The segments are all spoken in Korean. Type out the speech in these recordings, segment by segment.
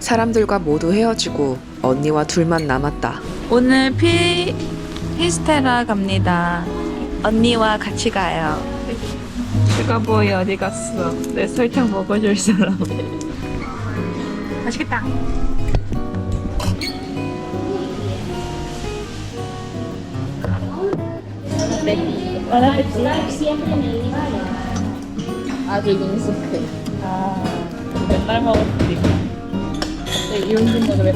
사람들과 모두 헤어지고 언니와 둘만 남았다. 오늘 피스테라 갑니다. 언니와 같이 가요. 슈가보이 어디 갔어? 내 설탕 먹어줄 사람. 맛있겠다. 아주 능숙해. 맨날 먹었으니까. 이런 생각을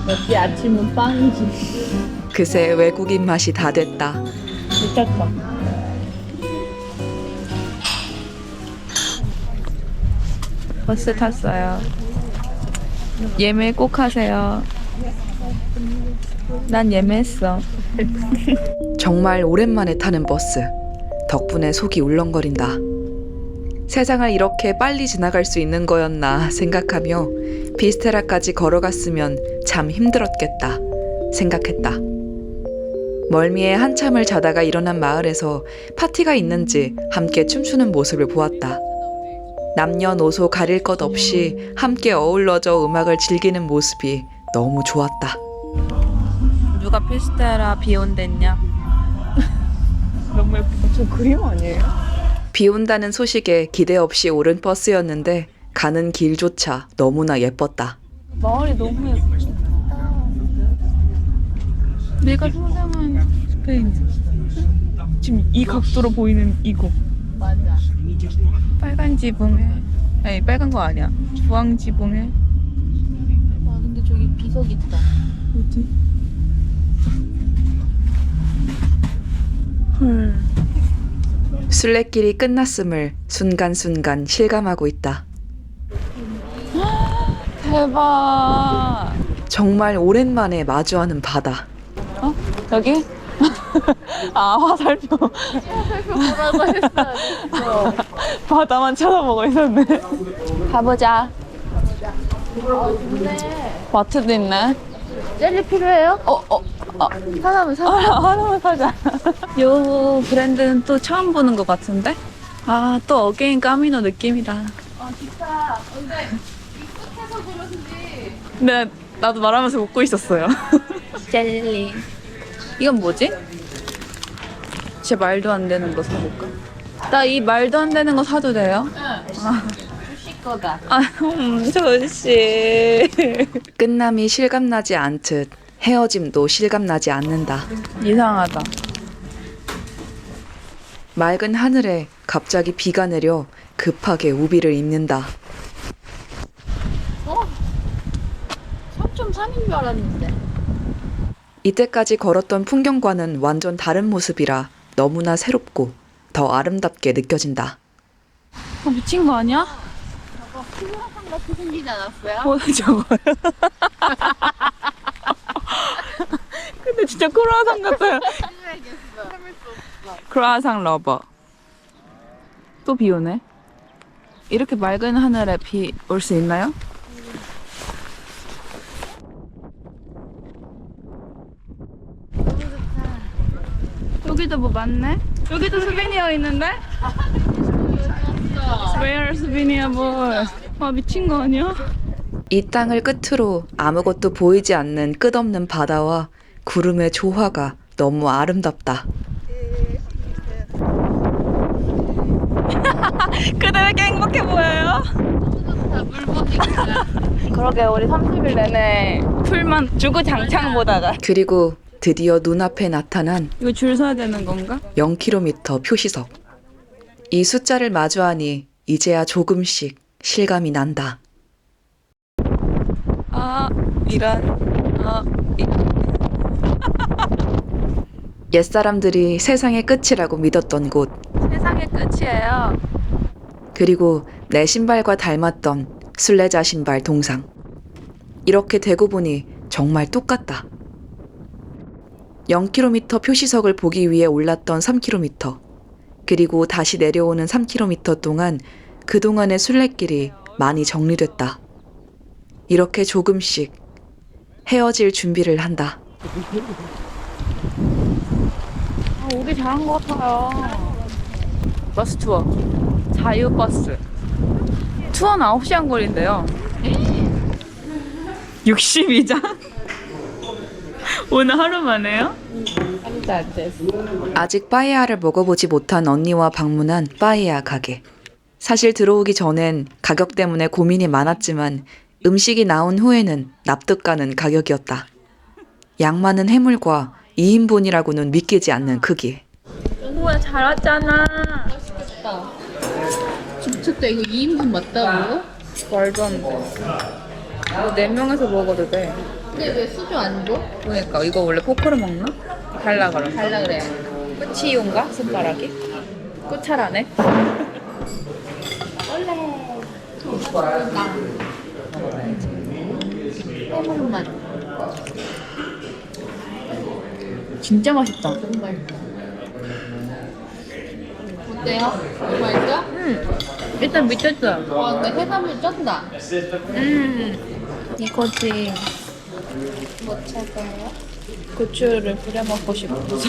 역시 아침은 빵이지. 그새 외국인 맛이 다 됐다. 미쳤다. 버스 탔어요. 예매 꼭 하세요. 난 예매했어. 정말 오랜만에 타는 버스. 덕분에 속이 울렁거린다. 세상을 이렇게 빨리 지나갈 수 있는 거였나 생각하며 비스테라까지 걸어갔으면 참 힘들었겠다 생각했다. 멀미에 한참을 자다가 일어난 마을에서 파티가 있는지 함께 춤추는 모습을 보았다. 남녀노소 가릴 것 없이 함께 어우러져 음악을 즐기는 모습이 너무 좋았다. 누가 피스테라 비온댔냐? 너무 예쁘다. 저 그림 아니에요? 비 온다는 소식에 기대 없이 오른 버스였는데 가는 길조차 너무나 예뻤다. 마을이 너무 예쁘다. 내가 상상한 스페인. 지금 이 각도로 보이는 이곳. 맞아. 빨간 지붕에. 아니 빨간 거 아니야. 주황 지붕에. 아 근데 저기 비석 있다. 어디? 헐. 순례길이 끝났음을 순간순간 실감하고 있다. 대박. 정말 오랜만에 마주하는 바다. 어? 여기? 아 화살표. 뭐라고 했어. 바다만 쳐다보고 있었네. 가보자. 마트도 있네. 젤리 필요해요? 하나만 사. 하나만 사자. 요 브랜드는 또 처음 보는 것 같은데? 아, 또 어게인 까미노 느낌이다. 진짜. 근데 익숙해서 그런지. 네, 나도 말하면서 웃고 있었어요. 젤리. 이건 뭐지? 제 말도 안 되는 거 사볼까? 나 이 말도 안 되는 거 사도 돼요? 주시 거다. 아, 조씨. 끝남이 실감나지 않듯 헤어짐도 실감나지 않는다. 이상하다. 맑은 하늘에 갑자기 비가 내려 급하게 우비를 입는다. 3.3인 줄 알았는데. 이때까지 걸었던 풍경과는 완전 다른 모습이라 너무나 새롭고 더 아름답게 느껴진다. 미친 거 아니야? 저거 크루아상 같이 생기지 않았어요? 뭐 저거요? 근데 진짜 크루아상 같아요. 해야겠어. 참을 수 없어. 크루아상 러버. 또 비 오네. 이렇게 맑은 하늘에 비 올 수 있나요? 너무 좋다. 여기도 뭐 많네? 여기도 스비니어 있는데? Where 스비니어 볼? 아 미친 거 아니야? 이 땅을 끝으로 아무것도 보이지 않는 끝없는 바다와 구름의 조화가 너무 아름답다. 그대 왜 이렇게 행복해 보여요? 다 물 보니까. 그러게 우리 30일 내내 풀만 주구장창 보다가 그리고 드디어 눈앞에 나타난 이거 줄 서야 되는 건가? 0km 표시석. 이 숫자를 마주하니 이제야 조금씩 실감이 난다. 아 이런 옛사람들이 세상의 끝이라고 믿었던 곳, 세상의 끝이에요. 그리고 내 신발과 닮았던 순례자 신발 동상. 이렇게 되고 보니 정말 똑같다. 0km 표시석을 보기 위해 올랐던 3km, 그리고 다시 내려오는 3km 동안 그동안의 순례길이 많이 정리됐다. 이렇게 조금씩 헤어질 준비를 한다. 오기 잘한 것 같아요. 버스 투어. 자유버스. 투어는 9시간 걸린대요. 62장? 오늘 하루 만에요? 아직 빠에야를 먹어보지 못한 언니와 방문한 빠에야 가게. 사실 들어오기 전엔 가격 때문에 고민이 많았지만 음식이 나온 후에는 납득 가는 가격이었다. 양 많은 해물과 2인분이라고는 믿기지 않는 크기. 우와 잘 왔잖아. 맛있겠다. 미쳤다. 이거 2인분 맞다고? 말도 안 돼. 이거 4명에서 먹어도 돼. 근데 왜 소주 안 줘? 그러니까 이거 원래 포크로 먹나? 달라 그럼. 달라 그래. 끝이온가? 손가락이? 끝차라네. 해물맛. 진짜 맛있다. 어때요? 맛있어? 일단 미쳤어. 와, 근데 해산물 쩐다. 이거지. 뭐 찾아요? 고추를 뿌려 먹고 싶어서.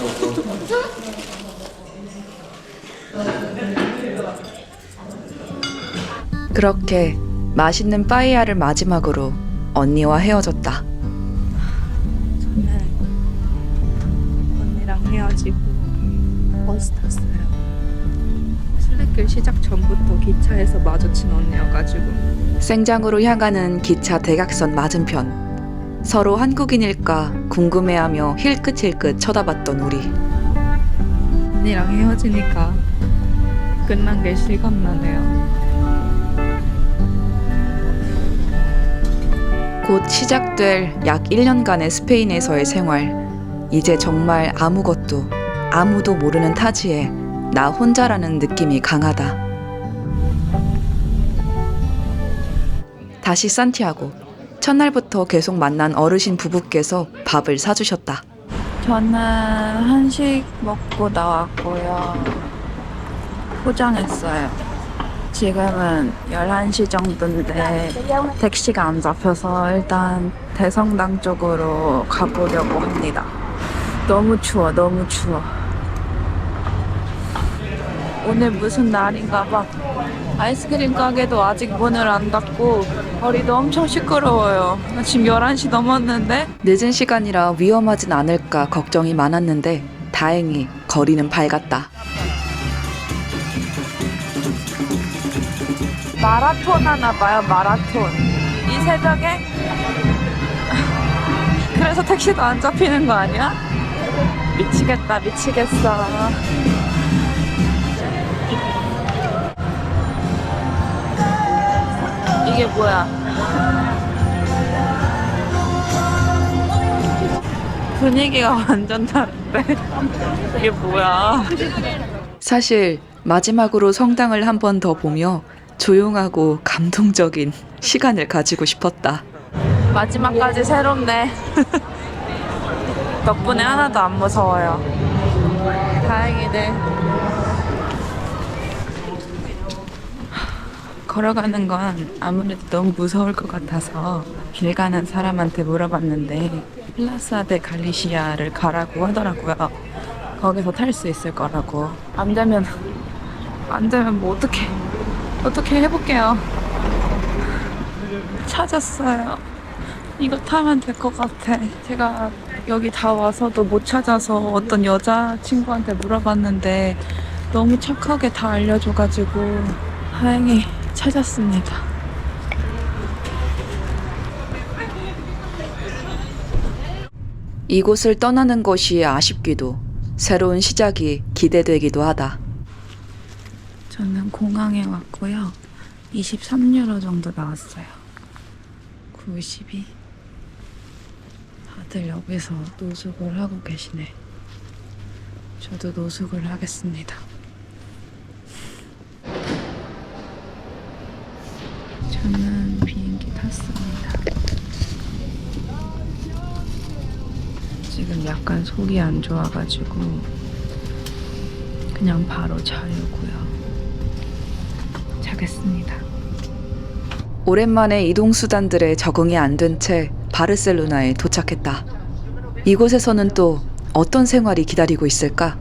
그렇게 맛있는 빠에야를 마지막으로 언니와 헤어졌다. 저는 언니랑 헤어지고 버스 탔어요. 슬래길 시작 전부터 기차에서 마주친 언니여가지고 생장으로 향하는 기차 대각선 맞은편. 서로 한국인일까 궁금해하며 힐끗힐끗 쳐다봤던 우리. 언니랑 헤어지니까 끝난 게 실감나네요. 곧 시작될 약 1년간의 스페인에서의 생활. 이제 정말 아무도 모르는 타지에 나 혼자라는 느낌이 강하다. 다시 산티아고. 첫날부터 계속 만난 어르신 부부께서 밥을 사주셨다. 저는 한식 먹고 나왔고요. 포장했어요. 지금은 11시 정도인데 택시가 안 잡혀서 일단 대성당 쪽으로 가보려고 합니다. 너무 추워. 오늘 무슨 날인가 봐. 아이스크림 가게도 아직 문을 안 닫고 거리도 엄청 시끄러워요. 지금 11시 넘었는데 늦은 시간이라 위험하진 않을까 걱정이 많았는데 다행히 거리는 밝았다. 마라톤 하나 봐요. 마라톤. 이 새벽에? 그래서 택시도 안 잡히는 거 아니야? 미치겠어. 이게 뭐야? 분위기가 완전 다른데? 이게 뭐야? 사실 마지막으로 성당을 한 번 더 보며 조용하고 감동적인 시간을 가지고 싶었다. 마지막까지 새롭네. 덕분에 하나도 안 무서워요. 다행이네. 걸어가는 건 아무래도 너무 무서울 것 같아서 길 가는 사람한테 물어봤는데 플라사 데 갈리시아를 가라고 하더라고요. 거기서 탈 수 있을 거라고. 안 되면 뭐 어떻게 해볼게요. 찾았어요. 이거 타면 될 것 같아. 제가 여기 다 와서도 못 찾아서 어떤 여자친구한테 물어봤는데 너무 착하게 다 알려줘가지고 다행히 찾았습니다. 이곳을 떠나는 것이 아쉽기도 새로운 시작이 기대되기도 하다. 저는 공항에 왔고요. 23유로 정도 나왔어요. 92. 다들 여기서 노숙을 하고 계시네. 저도 노숙을 하겠습니다. 저는 비행기 탔습니다. 지금 약간 속이 안 좋아가지고 그냥 바로 자려고요. 자겠습니다. 오랜만에 이동수단들에 적응이 안 된 채 바르셀로나에 도착했다. 이곳에서는 또 어떤 생활이 기다리고 있을까?